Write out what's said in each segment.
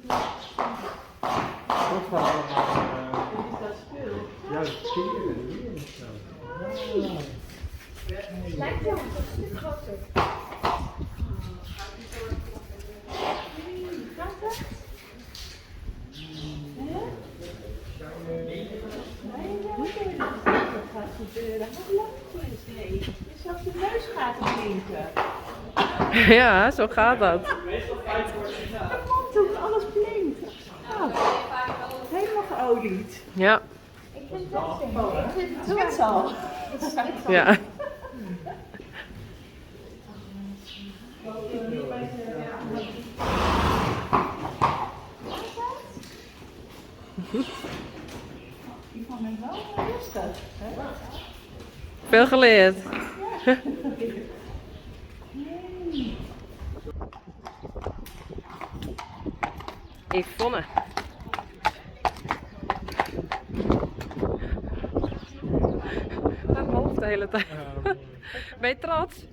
Wat gaat allemaal? Is dat spul? Juist skeren hier. Het lijkt wel een stuk groter. Gaat het? Nee, dat gaat gebeuren. Wat lang is nee. Je zelfs de neus gaat blinken. Ja, zo gaat dat. De mond doet alles blinkt. Oh, helemaal geolied. Ja, Ik vind het wel zinnig. Ik vind het Zwets al. ja. Die van hem wel rustig. Hè? Veel geleerd. Yvonne. Mijn hoofd de hele tijd. Ben je trots?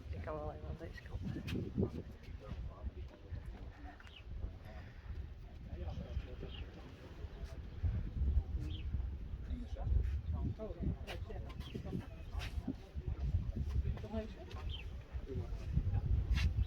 Ik kan wel even aan deze kant.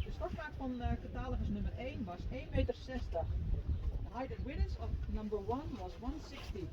De stortmaat van catalogus nummer 1 was 1,60 meter. The height and width of number 1 was 160.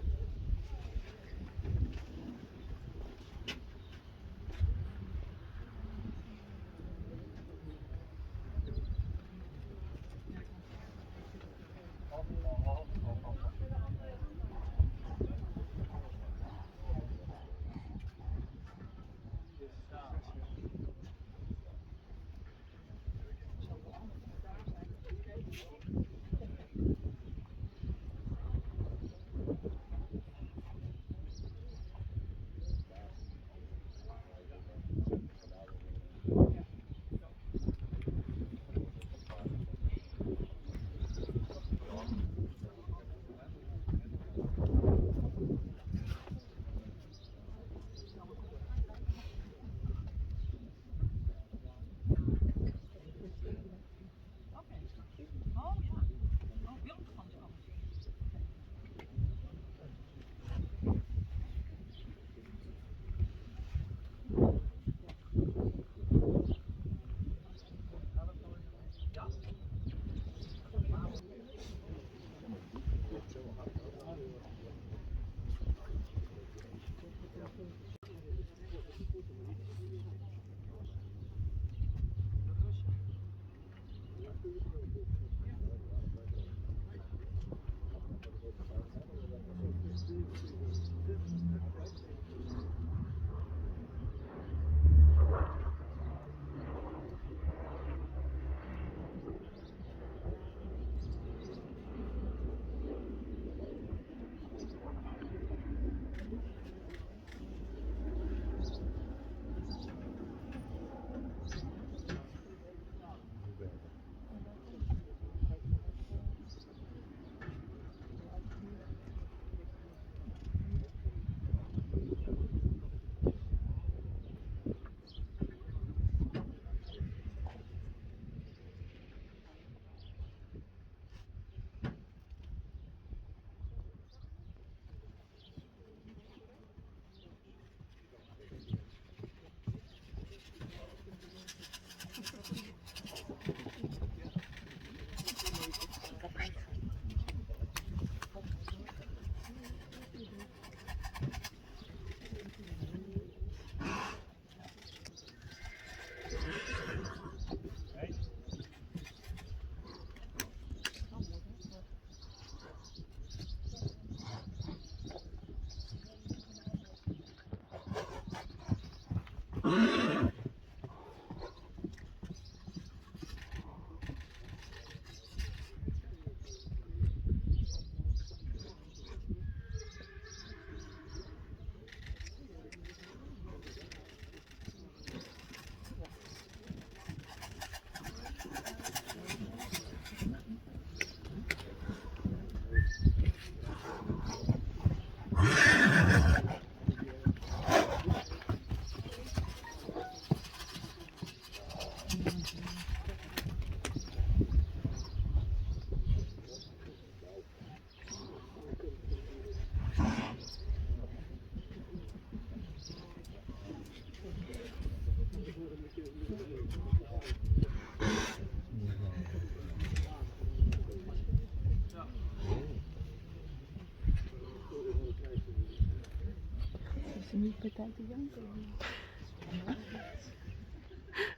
te janken.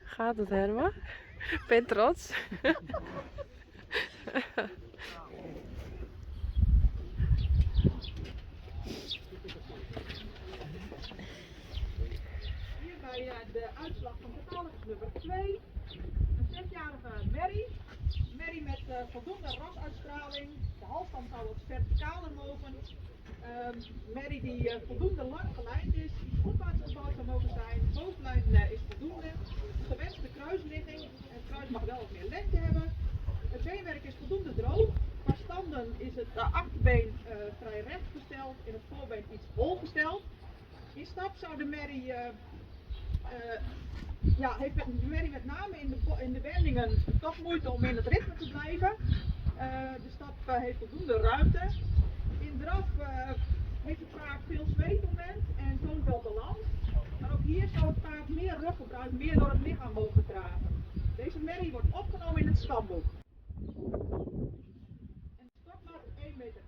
Gaat het, Herma? Ben je trots? Hier bij de uitslag van catalogus nummer 2. Een 6-jarige Mary. Mary met voldoende rasuitstraling. De halsband zou wat verticaler mogen. Mary die voldoende lang gelijnd is, iets opwaarts gebouwd zou mogen zijn. De bovenlijn is voldoende. Gewenste kruisligging. Het kruis mag wel wat meer lengte hebben. Het beenwerk is voldoende droog. Qua standen is het achterbeen vrij recht gesteld, in het voorbeen iets hol gesteld. In stap zou de Mary, heeft de Mary met name in de wendingen toch moeite om in het ritme te blijven. De stap heeft voldoende ruimte. In draf heeft het paard veel zweefmoment en toont wel balans. Maar ook hier zou het paard meer ruggebruik, meer door het lichaam mogen dragen. Deze Mary wordt opgenomen in het stamboek. En de stokmaat is 1,61 meter.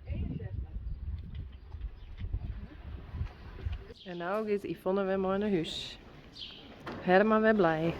En nou gaat Yvonne weer mooi naar huis. Herma weer blij.